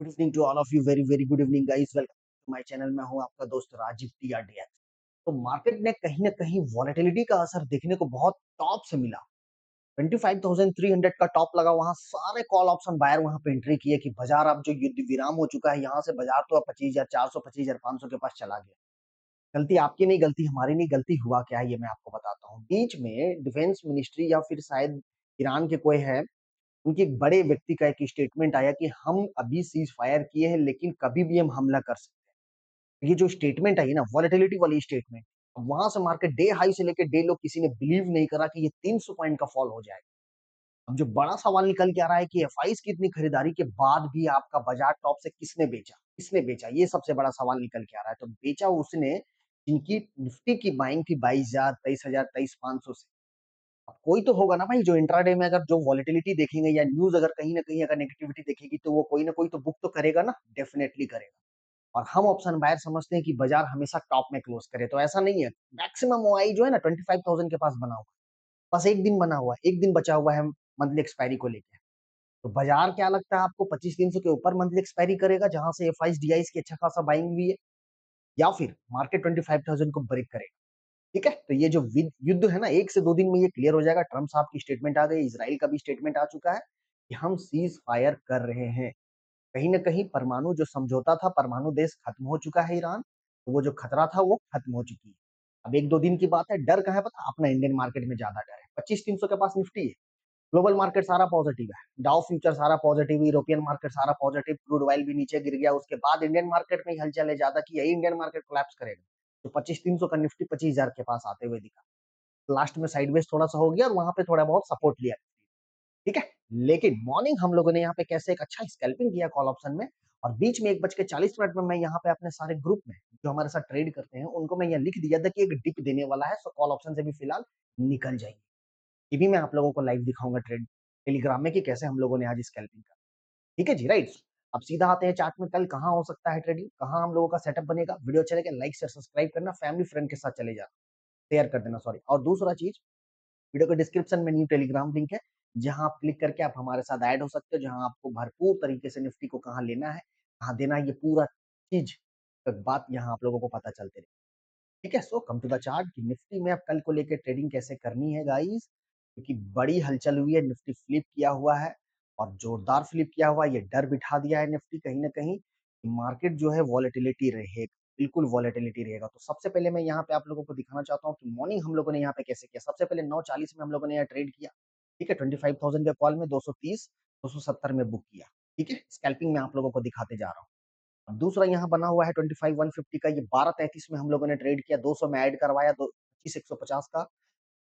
Good evening to all of you. Very very good evening guys. Welcome to my channel. मैं हूं आपका दोस्त राजीव टीआरडीएक्स। तो मार्केट में कहीं ना कहीं वॉलेटिलिटी का असर देखने को बहुत टॉप से मिला। 25,300 का टॉप लगा, वहां सारे कॉल ऑप्शन बायर वहां पे एंट्री किए कि बाजार अब जो युद्ध विराम हो चुका है, यहाँ से बाजार तो अब 25,400 25,500 के पास चला गया। गलती आपकी नहीं, गलती हमारी नहीं। गलती हुआ क्या है ये मैं आपको बताता हूँ। बीच में डिफेंस मिनिस्ट्री या फिर शायद ईरान के कोई है, उनके एक बड़े व्यक्ति का एक स्टेटमेंट आया कि हम अभी सीज फायर किए हैं लेकिन कभी भी हम हमला कर सकते हैं। ये जो स्टेटमेंट आई ना, वॉलेटिलिटी वाली स्टेटमेंट, वहां से मार्केट डे हाई से लेकर डे लो किसी ने बिलीव नहीं करा कि ये 300 पॉइंट का फॉल हो जाएगा। अब जो बड़ा सवाल निकल के आ रहा है कि एफआईज की इतनी खरीदारी के बाद भी आपका बाजार टॉप से किसने बेचा, ये सबसे बड़ा सवाल निकल के आ रहा है। तो बेचा उसने जिनकी निफ्टी की बाइंग थी 22,000 23,000 23,500 से। अब कोई तो होगा ना भाई जो इंट्राडे में अगर जो वॉलेटिलिटी देखेंगे या न्यूज अगर कहीं ना कहीं अगर नेगेटिविटी देखेगी तो वो कोई ना कोई तो बुक तो करेगा ना, डेफिनेटली करेगा। और हम ऑप्शन बायर समझते हैं कि बाजार हमेशा टॉप में क्लोज करे, तो ऐसा नहीं है। मैक्सिमम ओआई जो है ना 25,000 के पास बना हुआ है, बस एक दिन बना हुआ है, एक दिन बचा हुआ है मंथली एक्सपायरी को लेकर। तो बाजार क्या लगता है आपको 25,300 के ऊपर मंथली एक्सपायरी करेगा जहां से एफ आई डी की अच्छा खासा बाइंग हुई है, या फिर मार्केट 25,000 को ब्रेक करेगा? ठीक है, तो ये जो युद्ध है ना, 1 से 2 दिन में ये क्लियर हो जाएगा। ट्रम्प साहब की स्टेटमेंट आ गई, इसराइल का भी स्टेटमेंट आ चुका है कि हम सीज फायर कर रहे हैं। कहीं ना कहीं परमाणु जो समझौता था, परमाणु देश खत्म हो चुका है ईरान, तो वो जो खतरा था वो खत्म हो चुकी है। अब 1 2 दिन की बात है। डर कहाँ है पता? अपना इंडियन मार्केट में ज्यादा डर है। 25,300 के पास निफ्टी है। ग्लोबल मार्केट सारा पॉजिटिव है, डाउ फ्यूचर सारा पॉजिटिव, यूरोपियन मार्केट सारा पॉजिटिव, क्रूड ऑयल भी नीचे गिर गया। उसके बाद इंडियन मार्केट में हलचल है ज्यादा कि यही इंडियन मार्केट कोलैप्स करेगा। तो 25,300 का निफ्टी 25,000 के पास आते हुए दिखा। लास्ट में साइडवेज थोड़ा सा हो गया और वहां पे थोड़ा बहुत सपोर्ट लिया। ठीक है, लेकिन मॉर्निंग हम लोगों ने यहाँ पे कैसे एक अच्छा स्कैल्पिंग किया कॉल ऑप्शन में। और बीच में 1:40 में मैं यहाँ पे अपने सारे ग्रुप में जो हमारे साथ ट्रेड करते हैं उनको मैं यहाँ लिख दिया था कि एक डिप देने वाला है, सो कॉल ऑप्शन से भी फिलहाल निकल जाएंगे। ये भी मैं आप लोगों को लाइव दिखाऊंगा ट्रेड टेलीग्राम में कि कैसे हम लोगों ने आज स्कैल्पिंग कर। ठीक है जी, राइट। अब सीधा आते हैं चार्ट में, कल कहाँ हो सकता है ट्रेडिंग, कहाँ हम लोगों का सेटअप बनेगा। वीडियो अच्छा लगे लाइक शेयर सब्सक्राइब करना, फैमिली फ्रेंड के साथ चले जाना, शेयर कर देना, सॉरी। और दूसरा चीज, वीडियो के डिस्क्रिप्शन में न्यू टेलीग्राम लिंक है, जहां आप क्लिक करके आप हमारे साथ ऐड हो सकते हो, जहां आपको भरपूर तरीके से निफ्टी को कहाँ लेना है, कहाँ देना है, ये पूरा चीज बात यहाँ आप लोगों को पता चलते रहे। ठीक है, सो कम टू द चार्ट कि निफ्टी में अब कल को लेकर ट्रेडिंग कैसे करनी है गाइस, क्योंकि बड़ी हलचल हुई है। निफ्टी फ्लिप किया हुआ है और जोरदार फ्लिप किया हुआ है। ये डर बिठा दिया है निफ्टी कहीं ना कहीं कि मार्केट जो है वॉलेटिलिटी रहेगा, बिल्कुल वॉलेटिलिटी रहेगा। तो सबसे पहले मैं यहाँ पे आप लोगों को दिखाना चाहता हूँ कि मॉर्निंग हम लोगों ने यहाँ पे कैसे किया। सबसे पहले 9:40 में हम लोगों ने यहाँ ट्रेड किया। ठीक है, 25,000 के कॉल में 230 270 में बुक किया। ठीक है, स्कैल्पिंग में आप लोगों को दिखाते जा रहा हूँ। अब दूसरा यहाँ बना हुआ है 25,150 का, ये 12:33 में हम लोगों ने ट्रेड किया, 200 में ऐड करवाया, 25,150 का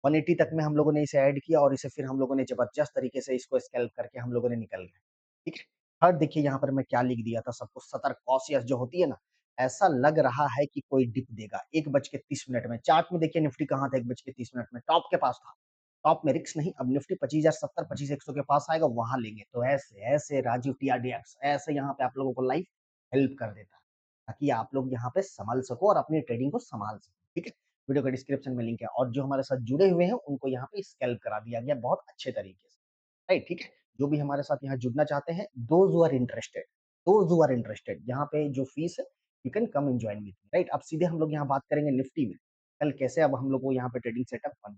180 तक में हम लोगों ने इसे ऐड किया और इसे फिर हम लोगों ने जबरदस्त तरीके से इसको स्कैल्प करके हम लोगों ने निकल गए। ठीक है, थर्ड देखिए यहाँ पर मैं क्या लिख दिया था सबको, सतर्क कॉशियस जो होती है ना, ऐसा लग रहा है कि कोई डिप देगा। 1:30 में चार्ट में देखिए निफ्टी कहाँ था, 1:30 में टॉप के पास था। टॉप में रिक्स नहीं, अब निफ्टी 25,070 25,100 के पास आएगा, वहां लेंगे। तो ऐसे ऐसे राजीव टीआरडीएक्स ऐसे यहाँ पे आप लोगों को लाइव हेल्प कर देता है, ताकि आप लोग यहाँ पे संभाल सको और अपनी ट्रेडिंग को संभाल सको। ठीक है, वीडियो के डिस्क्रिप्शन में लिंक है और जो हमारे साथ जुड़े हुए हैं उनको यहाँ पे स्कैल्प करा दिया गया बहुत अच्छे तरीके से। राइट, ठीक है। जो भी हमारे साथ यहाँ जुड़ना चाहते हैं, दोज हु आर इंटरेस्टेड यहाँ पे जो फीस है, you can come and join with. Right, अब सीधे हम लोग यहाँ बात करेंगे निफ्टी में कल कैसे अब हम लोग को यहाँ पे ट्रेडिंग सेटअप बन।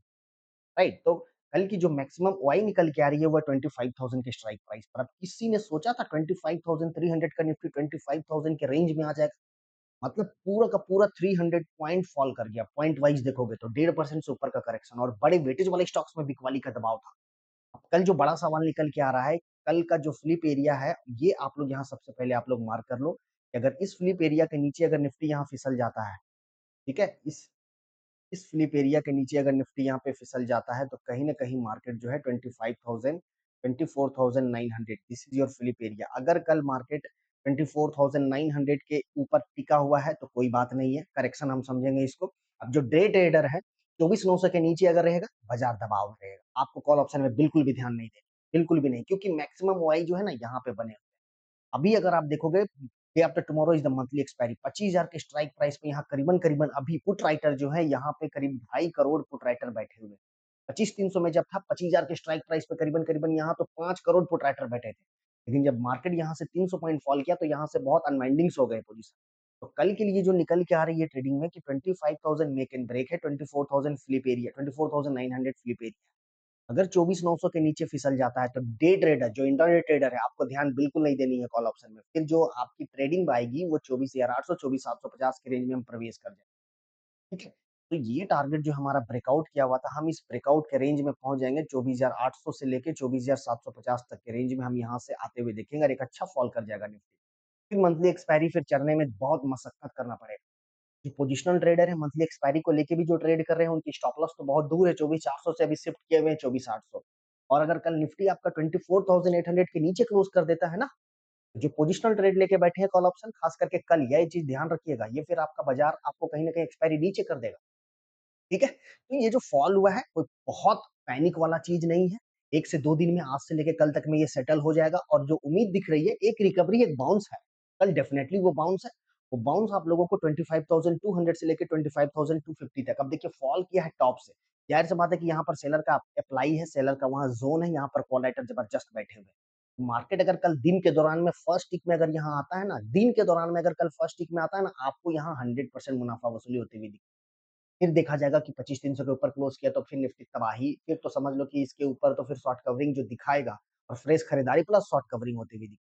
राइट, तो कल की जो मैक्सिमम वाई निकल के आ रही है वो 25,000 के स्ट्राइक प्राइस पर। अब किसी ने सोचा था 25,300 का निफ्टी 25,000 के रेंज में आ जाएगा? मतलब पूरा का पूरा 300 पॉइंट फॉल कर गया। पॉइंट वाइज देखोगे तो 1.5% से ऊपर का करेक्शन, और बड़े वेटेज वाले स्टॉक्स में बिकवाली का दबाव था। अब कल जो बड़ा सवाल निकल के आ रहा है, कल का जो फ्लिप एरिया है, ये आप लोग यहाँ सबसे पहले आप लोग मार्क कर लो कि अगर इस फ्लिप एरिया के नीचे अगर निफ्टी यहाँ फिसल जाता है, ठीक है, इस फ्लिप एरिया के नीचे अगर निफ्टी यहाँ पे फिसल जाता है तो कहीं ना कहीं मार्केट जो है 25,000 24,900, this is your flip area. अगर कल मार्केट 24,900 के ऊपर टिका हुआ है तो कोई बात नहीं है, करेक्शन हम समझेंगे इसको। अब जो डे ट्रेडर है, 24,900 के नीचे अगर रहेगा, बाजार दबाव में रहेगा। आपको कॉल ऑप्शन में बिल्कुल भी ध्यान नहीं देना, बिल्कुल भी नहीं, क्योंकि मैक्सिमम वाई जो है ना यहाँ पे बने। अभी अगर आप देखोगे, day after tomorrow is the monthly expiry, 25,000 के स्ट्राइक प्राइस पे यहाँ करीबन करीबन अभी पुट राइटर जो है यहाँ पे करीब 2.5 करोड़ पुट राइटर बैठे हुए। 25,300 में जब था 25,000 के स्ट्राइक प्राइस पे करीबन करीबन यहाँ तो 5 करोड़ पुट राइटर बैठे थे। लेकिन जब मार्केट यहाँ से 300 पॉइंट फॉल किया तो यहाँ से बहुत अनवाइंडिंग्स हो गए पोजीशन। तो कल के लिए जो निकल के आ रही है ट्रेडिंग में कि 25,000 मेक एंड ब्रेक है, 24,000 फ्लिप एरिया, 24,900 फ्लिप एरिया। अगर 24,900 के नीचे फिसल जाता है तो डे ट्रेडर जो इंटरनेट ट्रेडर है आपको ध्यान बिल्कुल नहीं देनी है कॉल ऑप्शन में। फिर जो आपकी ट्रेडिंग आएगी वो 24,800 24,750 के रेंज में हम प्रवेश कर जाएंगे। ठीक है, तो ये टारगेट जो हमारा ब्रेकआउट किया हुआ था, हम इस ब्रेकआउट के रेंज में पहुंच जाएंगे 24,800 से लेके 24,750 तक के रेंज में हम यहाँ से आते हुए देखेंगे और एक अच्छा फॉल कर जाएगा निफ्टी। फिर मंथली एक्सपायरी फिर चढ़ने में बहुत मशक्कत करना पड़ेगा। जो पोजिशनल ट्रेडर है मंथली एक्सपायरी को लेके भी जो ट्रेड कर रहे हैं उनकी स्टॉप लॉस तो बहुत दूर है, 24,400 से अभी शिफ्ट किए हुए हैं 24,800। और अगर कल निफ्टी आपका 24,800 के नीचे क्लोज कर देता है ना, जो पोजिशनल ट्रेड लेके बैठे हैं कॉल ऑप्शन, खास करके कल यह चीज ध्यान रखिएगा, ये फिर आपका बाजार आपको कहीं ना कहीं एक्सपायरी नीचे कर देगा। ठीक है, तो ये जो फॉल हुआ है कोई बहुत पैनिक वाला चीज नहीं है। 1 से 2 दिन में आज से लेके कल तक में ये सेटल हो जाएगा और जो उम्मीद दिख रही है एक रिकवरी एक बाउंस है। कल डेफिनेटली वो बाउंस है। वो बाउंस आप लोगों को 25,200 से लेके 25,250 तक। अब देखिए फॉल किया है टॉप से। जाहिर सी बात है कि यहाँ पर सेलर का अप्लाई है, सेलर का वहां जोन है, यहाँ पर कॉल राइटर जबरदस्त बैठे हुए हैं। मार्केट अगर कल दिन के दौरान में फर्स्ट टिक में अगर यहाँ आता है ना, दिन के दौरान में अगर कल फर्स्ट टिक में आता है ना, आपको यहाँ 100% मुनाफा वसूली होती हुई दिखेगी। फिर देखा जाएगा कि 25,300 के ऊपर क्लोज किया तो फिर निफ्टी तबाही, फिर तो समझ लो कि इसके ऊपर तो फिर शॉर्ट कवरिंग जो दिखाएगा और फ्रेश खरीदारी प्लस शॉर्ट कवरिंग होती हुई दिखेगी।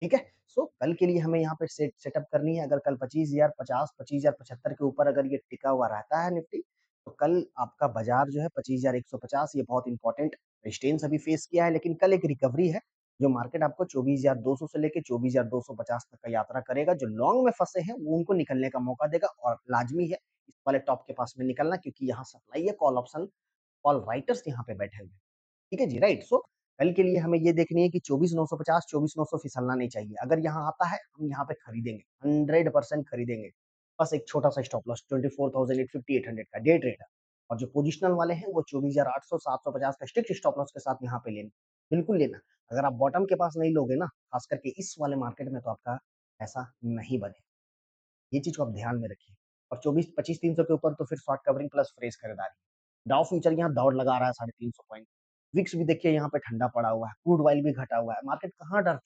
ठीक है, सो कल के लिए हमें यहाँ पे सेटअप करनी है। अगर कल 25,050 25,075 के ऊपर अगर ये टिका हुआ रहता है निफ्टी, तो कल आपका बाजार जो है 25,150 ये बहुत इंपॉर्टेंट रेजिस्टेंस अभी फेस किया है, लेकिन कल एक रिकवरी है जो मार्केट आपको 24,200 से लेके 24,250 तक का यात्रा करेगा। जो लॉन्ग में फंसे हैं वो उनको निकलने का मौका देगा और लाजमी है इस वाले टॉप के पास में निकलना, क्योंकि यहाँ सप्लाई है, कॉल ऑप्शन कॉल राइटर्स यहाँ पे बैठे हुए हैं। ठीक है जी, राइट। सो कल के लिए हमें ये देखनी है कि 24,950 24,900 फिसलना नहीं चाहिए। अगर यहाँ आता है हम यहाँ पे खरीदेंगे, 100% खरीदेंगे। बस एक छोटा सा स्टॉप लॉस 24,850 800 का डे ट्रेड है। और जो पोजिशनल वाले हैं वो 24,800 750 का स्ट्रिक्ट स्टॉप लॉस के साथ यहाँ पे लेना, बिल्कुल लेना। अगर आप बॉटम के पास नहीं लोगे ना, खास करके इस वाले मार्केट में, तो आपका ऐसा नहीं बने। ये चीज को आप ध्यान में रखिए। और 24 25 300 के ऊपर तो फिर शॉर्ट कवरिंग प्लस फ्रेश खरीदारी। डाउ फ्यूचर यहाँ दौड़ लगा रहा है 350 पॉइंट। विक्स भी देखिए यहाँ पे ठंडा पड़ा हुआ है, क्रूड ऑयल भी घटा हुआ है। मार्केट कहाँ डर था?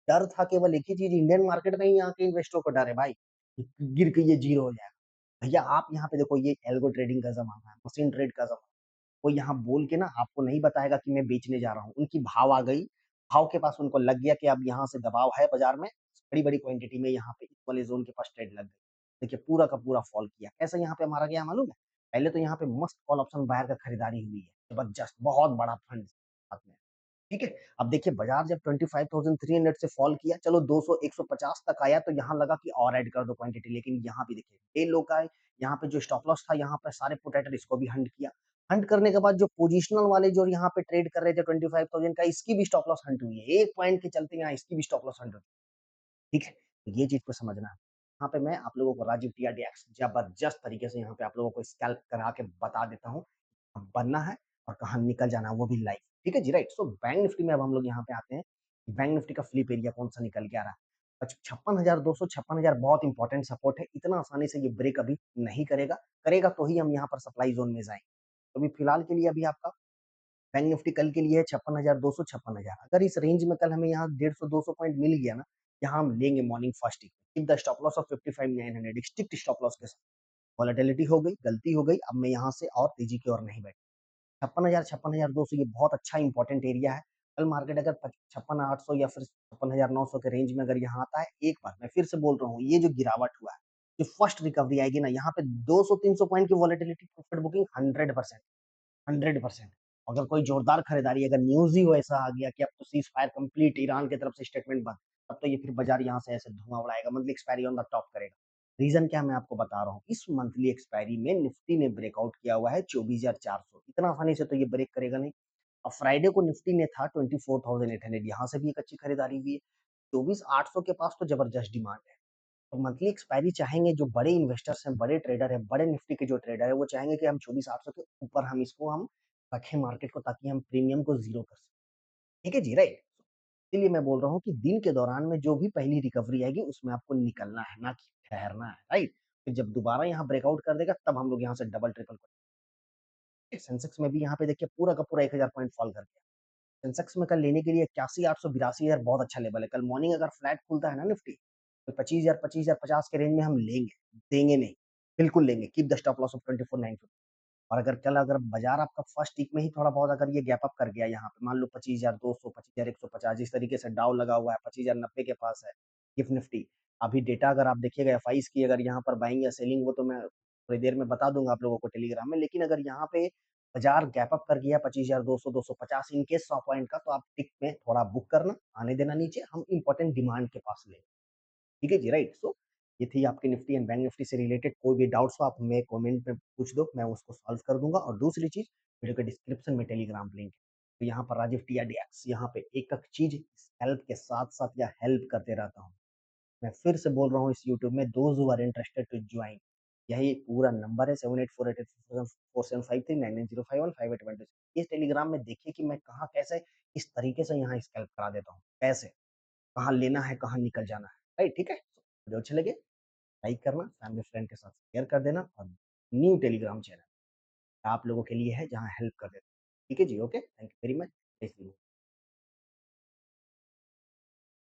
डर था केवल एक ही चीज, इंडियन मार्केट में ही यहाँ के इन्वेस्टरों को डर है भाई, गिर के ये जीरो हो जाएगा। भैया आप यहाँ पे देखो, ये एल्गो ट्रेडिंग का जमाना है, मशीन ट्रेड का जमाना। कोई यहाँ बोल के ना आपको नहीं बताएगा कि मैं बेचने जा रहा हूँ। उनकी भाव आ गई, भाव के पास उनको लग गया कि अब यहाँ से दबाव है बाजार में, बड़ी बड़ी क्वांटिटी में यहाँ पे इस वाले जोन के पास ट्रेड लग गई। देखिए पूरा का पूरा फॉल किया। कैसे यहाँ पे मारा गया मालूम है? पहले तो यहाँ पे मस्त कॉल ऑप्शन बायर का खरीदारी हुई है, जबरदस्त, बहुत बड़ा फंड साथ में। ठीक है, अब देखिए बाजार जब 25,300 से फॉल किया, चलो 200 150 तक आया तो यहाँ लगा कि और ऐड कर दो क्वांटिटी, लेकिन यहाँ भी देखिए ये लोग आए, यहाँ पे जो स्टॉप लॉस था यहाँ पे सारे पोटेटर इसको भी हंट किया। हंट करने के बाद जो पोजिशनल वाले जो यहाँ पे ट्रेड कर रहे थे 25,000 का, इसकी भी स्टॉप लॉस हंट हुई है। एक पॉइंट के चलते यहाँ इसकी भी स्टॉप लॉस हंट हुई। ठीक है, तो ये चीज को समझना है। यहाँ पे मैं आप लोगों को राजीव टीआरडीएक्स जबरदस्त तरीके से यहाँ पे आप लोगों को स्कैल्प करा के बता देता हूँ बनना है और कहाँ निकल जाना है, वो भी लाइव। ठीक है जी, राइट। सो बैंक निफ्टी में अब हम लोग यहाँ पे आते हैं। बैंक निफ्टी का फ्लिप एरिया कौन सा निकल के आ रहा है? 56,200 56,000 बहुत इंपॉर्टेंट सपोर्ट है। इतना आसानी से ये ब्रेक अभी नहीं करेगा। करेगा तो ही हम यहाँ पर सप्लाई जोन में जाएंगे। तो अभी फिलहाल के लिए अभी आपका बैंक निफ्टी कल के लिए है 56,200 56,000। अगर इस रेंज में कल हमें यहाँ 150 200 पॉइंट मिल गया ना, यहाँ हम लेंगे morning first tick the stop loss of 55,900 strict stop loss के साथ। वॉलेटिलिटी हो गई, गलती हो गई, अब मैं यहाँ से और तेजी की ओर नहीं बैठ। 56,200 ये बहुत अच्छा इंपॉर्टेंट एरिया है। कल मार्केट अगर 56,800 या फिर 56,900 के रेंज में अगर यहाँ आता है, एक बार मैं फिर से बोल रहा हूँ, ये जो गिरावट हुआ है, जो फर्स्ट रिकवरी आएगी ना, यहाँ पे 200 300 पॉइंट की वॉलेटिलिटी प्रॉफिट बुकिंग 100%। 100%। अगर कोई जोरदार खरीदारी, अगर न्यूज ही वैसा आ गया कि अब तो सीज फायर कंप्लीट, ईरान की तरफ से स्टेटमेंट बंद, तब तो ये फिर बाजार यहाँ से ऐसे धुआं उड़ाएगा, monthly expiry on the top करेगा। रीजन क्या मैं आपको बता रहा हूँ, इस मंथली एक्सपायरी में निफ्टी ने ब्रेकआउट किया हुआ है 24,400। इतना आसानी से तो ये ब्रेक करेगा नहीं। और फ्राइडे को निफ्टी ने था 24,800, यहाँ से भी एक अच्छी खरीदारी हुई है। 24,800 के पास तो जबरदस्त डिमांड है। तो मंथली एक्सपायरी चाहेंगे जो बड़े इन्वेस्टर्स हैं, बड़े ट्रेडर हैं, बड़े निफ्टी के जो ट्रेडर है, वो चाहेंगे कि हम 24,800 के ऊपर हम इसको हम रखें मार्केट को, ताकि हम प्रीमियम को जीरो कर सकें। ठीक है जी, राइट। इसलिए मैं बोल रहा हूँ कि दिन के दौरान में जो भी पहली रिकवरी आएगी उसमें आपको निकलना है, ना कि ठहरना है, राइट। फिर जब दोबारा यहाँ ब्रेकआउट कर देगा तब हम लोग यहाँ से डबल ट्रिपल सेंसेक्स में भी यहाँ पे देखिए पूरा का पूरा 1,000 पॉइंट फॉल कर गया। सेंसेक्स में कल लेने के लिए 81,882 यार बहुत अच्छा लेवल है। कल मॉर्निंग अगर फ्लैट खुलता है ना निफ्टी, तो 25,000 के रेंज में हम लेंगे, देंगे नहीं, बिल्कुल लेंगे। Keep the stop loss of 24,950। और अगर कल अगर बाज़ार आपका फर्स्ट वीक में ही थोड़ा बहुत अगर ये गैप अप कर गया यहाँ पे, मान लो 25,200, 25,150 जिस तरीके से डाउ लगा हुआ है, 25,090 के पास है, गिफ्ट निफ्टी। अभी डेटा अगर आप देखिएगा एफआईज़ की अगर यहाँ पर बाइंग या सेलिंग वो तो मैं थोड़ी देर में बता दूँगा आप लोगों को टेलीग्राम में। लेकिन अगर यहाँ पे बाज़ार गैप अप कर गया 25,200, 250 इन केस 100 पॉइंट का तो आप टिक में थोड़ा बुक करना, आने देना नीचे, हम इम्पोर्टेंट डिमांड के पास लेंगे। ठीक है जी, राइट। सो ये थी आपकी निफ्टी एंड बैंक निफ्टी से रिलेटेड कोई भी डाउट्स हो आप हमें कमेंट में पूछ दो, मैं उसको सॉल्व कर दूँगा। और दूसरी चीज़ वीडियो के डिस्क्रिप्शन में टेलीग्राम लिंक है। तो यहाँ पर राजीव टीआरडीएक्स यहाँ पे एक-एक चीज़ हेल्प के साथ-साथ या हेल्प करते रहता हूँ। मैं फिर से बोल रहा हूँ इस यूट्यूब में those who are interested to join यही पूरा नंबर है 7848475399051581 इस टेलीग्राम में देखिए कि मैं कहाँ कैसे किस तरीके से यहाँ स्कैल्प करा देता हूँ। कैसे? कहाँ लेना है, कहाँ निकल जाना है। राइट? ठीक है? वीडियो अच्छे लगे लाइक करना, फैमिली फ्रेंड के साथ शेयर कर देना और न्यू टेलीग्राम चैनल आप लोगों के लिए है जहाँ हेल्प कर देता हूँ। ठीक है जी, okay, thank you very much. Jai Shri Ram.